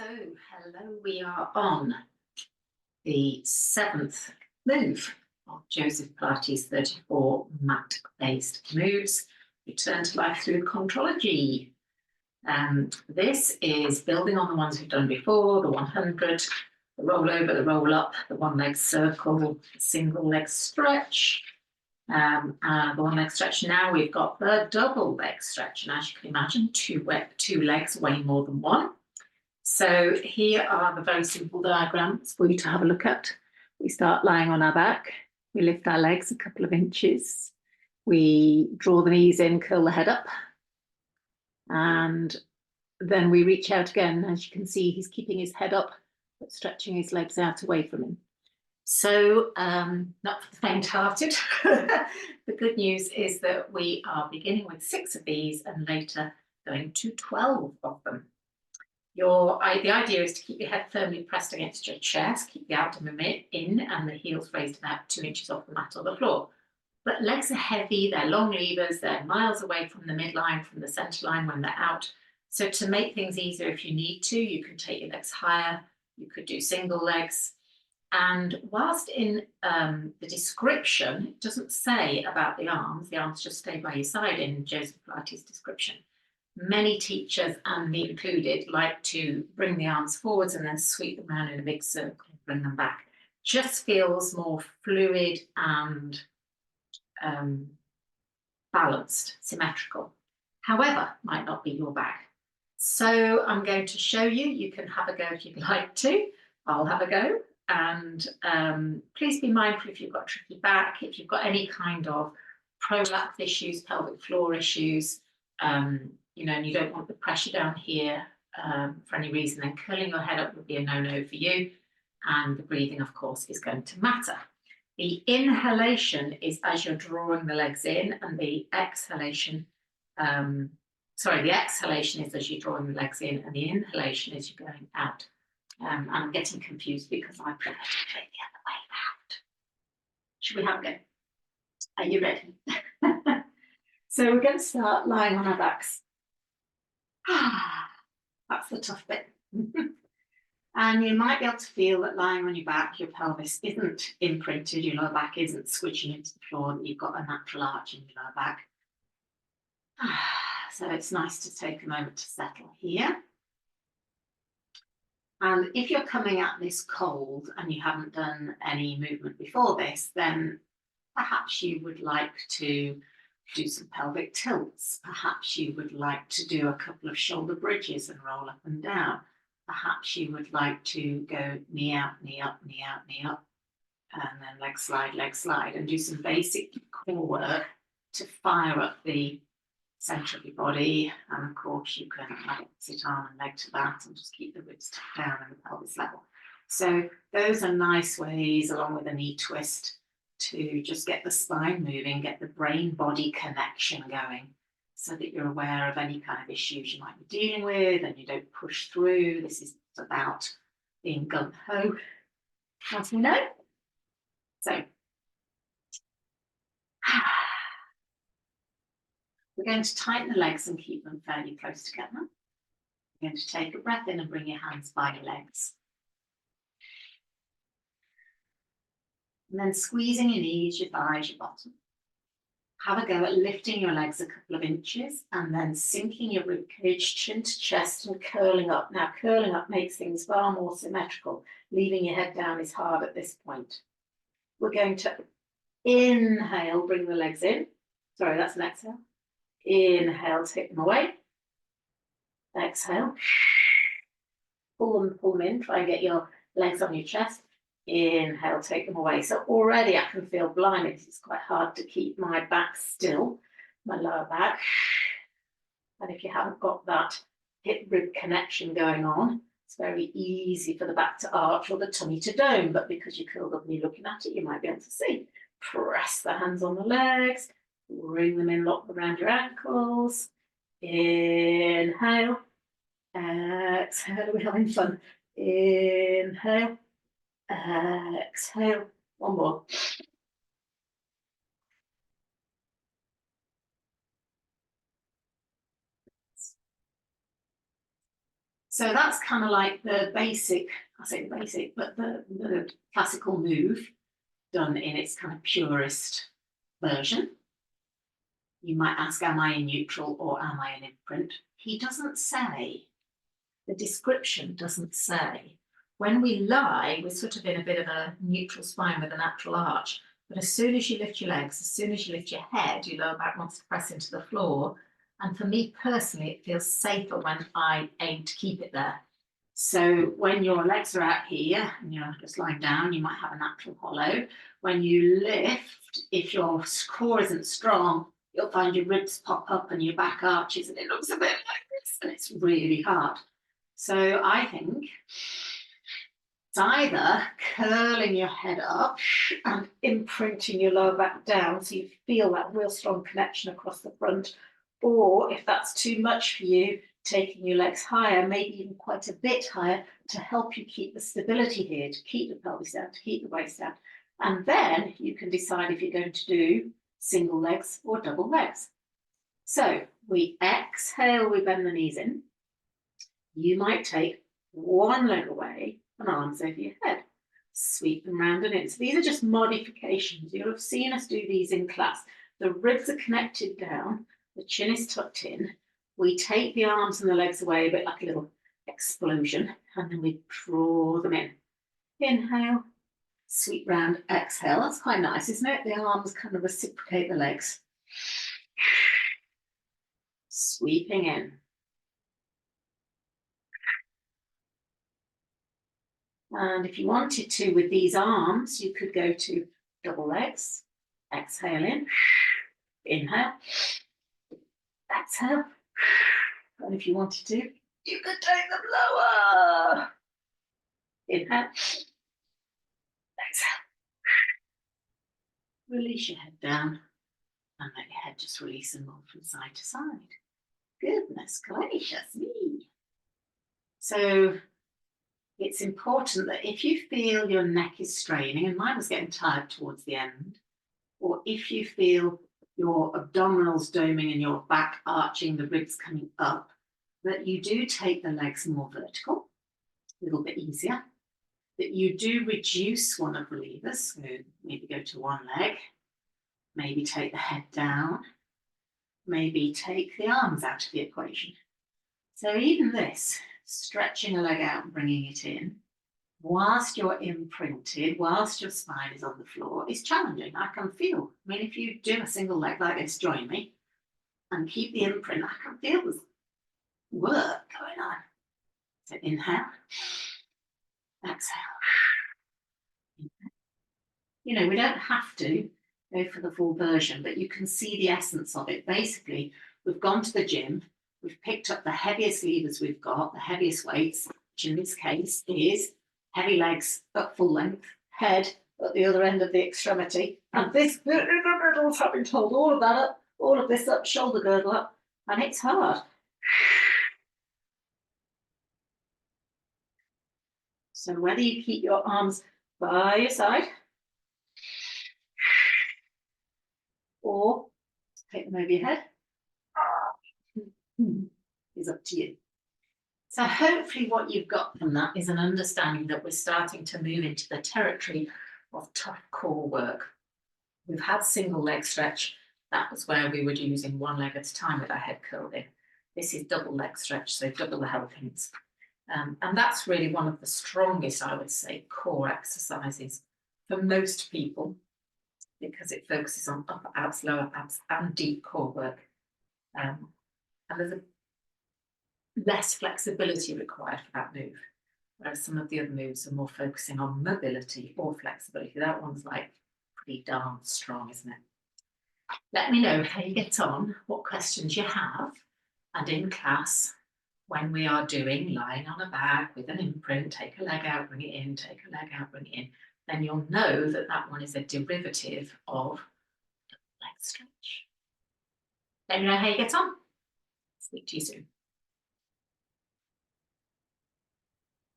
So, hello, we are on the 7th move of Joseph Pilates 34 mat-based moves. Return to life through contrology. This is building on the ones we've done before, the 100, the roll over, the roll up, the one leg circle, the single leg stretch, the one leg stretch. Now we've got the double leg stretch, and as you can imagine, two legs weigh more than one. So here are the very simple diagrams for you to have a look at. We start lying on our back. We lift our legs a couple of inches. We draw the knees in, curl the head up. And then we reach out again. As you can see, he's keeping his head up, but stretching his legs out away from him. So not for the faint-hearted. The good news is that we are beginning with 6 of these and later going to 12 of them. The idea is to keep your head firmly pressed against your chest, keep the abdomen in and the heels raised about 2 inches off the mat or the floor. But legs are heavy, they're long levers, they're miles away from the midline, from the center line when they're out. So to make things easier, if you need to, you can take your legs higher, you could do single legs. And whilst in the description, it doesn't say about the arms just stay by your side in Joseph Pilates' description. Many teachers, and me included, like to bring the arms forwards and then sweep them around in a big circle and bring them back. Just feels more fluid and balanced, symmetrical. However, might not be your bag. So I'm going to show you. You can have a go if you'd like to. I'll have a go. And please be mindful if you've got tricky back, if you've got any kind of prolapse issues, pelvic floor issues, and you don't want the pressure down here for any reason, then curling your head up would be a no-no for you. And the breathing, of course, is going to matter. The inhalation is as you're drawing the legs in, and the exhalation, the exhalation is as you're drawing the legs in, and the inhalation is you're going out. I'm getting confused because I prefer to play the other way around. Should we have a go? Are you ready? So we're going to start lying on our backs. That's the tough bit. And you might be able to feel that lying on your back, your pelvis isn't imprinted, your lower back isn't squishing into the floor, that you've got a natural arch in your lower back. So it's nice to take a moment to settle here. And if you're coming at this cold and you haven't done any movement before this, then perhaps you would like to do some pelvic tilts. Perhaps you would like to do a couple of shoulder bridges and roll up and down. Perhaps you would like to go knee out, knee up, knee out, knee up, and then leg slide, and do some basic core work to fire up the center of your body. And of course, you can sit arm and leg to that and just keep the ribs tucked down and the pelvis level. So those are nice ways, along with a knee twist, to just get the spine moving, get the brain-body connection going, so that you're aware of any kind of issues you might be dealing with and you don't push through. This is about being gung-ho, as we know. So we're going to tighten the legs and keep them fairly close together. You're going to take a breath in and bring your hands by your legs. And then squeezing your knees, your thighs, your bottom. Have a go at lifting your legs a couple of inches and then sinking your ribcage chin to chest and curling up. Now, curling up makes things far more symmetrical. Leaving your head down is hard at this point. We're going to inhale, bring the legs in. Sorry, that's an exhale. Inhale, take them away. Exhale. Pull them in. Try and get your legs on your chest. Inhale, take them away. So already I can feel blimey, it's quite hard to keep my back still, my lower back. And if you haven't got that hip rib connection going on, it's very easy for the back to arch or the tummy to dome. But because you're curled up and you're looking at it, you might be able to see. Press the hands on the legs, bring them in, lock them around your ankles. Inhale, exhale, we're having fun. Inhale. Exhale, one more. So that's kind of like the basic, I say the basic, but the classical move done in its kind of purest version. You might ask, am I in neutral or am I in imprint? He doesn't say. The description doesn't say. When we lie, we're sort of in a bit of a neutral spine with a natural arch. But as soon as you lift your legs, as soon as you lift your head, your lower back wants to press into the floor. And for me personally, it feels safer when I aim to keep it there. So when your legs are out here and you're just lying down, you might have a natural hollow. When you lift, if your core isn't strong, you'll find your ribs pop up and your back arches, and it looks a bit like this, and it's really hard. So I think it's either curling your head up and imprinting your lower back down so you feel that real strong connection across the front, or if that's too much for you, taking your legs higher, maybe even quite a bit higher, to help you keep the stability here, to keep the pelvis down, to keep the waist down. And then you can decide if you're going to do single legs or double legs. So we exhale, we bend the knees in. You might take one leg away and arms over your head. Sweep them round and in. So these are just modifications. You'll have seen us do these in class. The ribs are connected down, the chin is tucked in. We take the arms and the legs away a bit like a little explosion, and then we draw them in. Inhale, sweep round, exhale. That's quite nice, isn't it? The arms kind of reciprocate the legs. Sweeping in. And if you wanted to, with these arms, you could go to double legs. Exhale in, inhale, exhale. And if you wanted to, you could take them lower. Inhale, exhale. Release your head down and let your head just release and roll from side to side. Goodness gracious me. So it's important that if you feel your neck is straining, and mine was getting tired towards the end, or if you feel your abdominals doming and your back arching, the ribs coming up, that you do take the legs more vertical, a little bit easier, that you do reduce one of the levers, so maybe go to one leg, maybe take the head down, maybe take the arms out of the equation. So even this, stretching a leg out and bringing it in, whilst you're imprinted, whilst your spine is on the floor, is challenging. I can feel, I mean, if you do a single leg like this, join me, and keep the imprint, I can feel there's work going on. So inhale, exhale. You know, we don't have to go for the full version, but you can see the essence of it. Basically, we've gone to the gym, we've picked up the heaviest levers we've got, the heaviest weights, which in this case is heavy legs at full length, head at the other end of the extremity, and this bit in the middle is having to hold all of that up, all of this up, shoulder girdle up, and it's hard. So whether you keep your arms by your side or take them over your head is up to you. So hopefully what you've got from that is an understanding that we're starting to move into the territory of tough core work. We've had single leg stretch. That was where we were using one leg at a time with our head curled in. This is double leg stretch, so double the helpings. And that's really one of the strongest, I would say, core exercises for most people, because it focuses on upper abs, lower abs, and deep core work. And there's less flexibility required for that move, whereas some of the other moves are more focusing on mobility or flexibility. That one's like pretty darn strong, isn't it? Let me know how you get on, what questions you have, and in class, when we are doing lying on a back with an imprint, take a leg out, bring it in, take a leg out, bring it in, then you'll know that that one is a derivative of leg stretch. Let me know how you get on. Speak to you soon.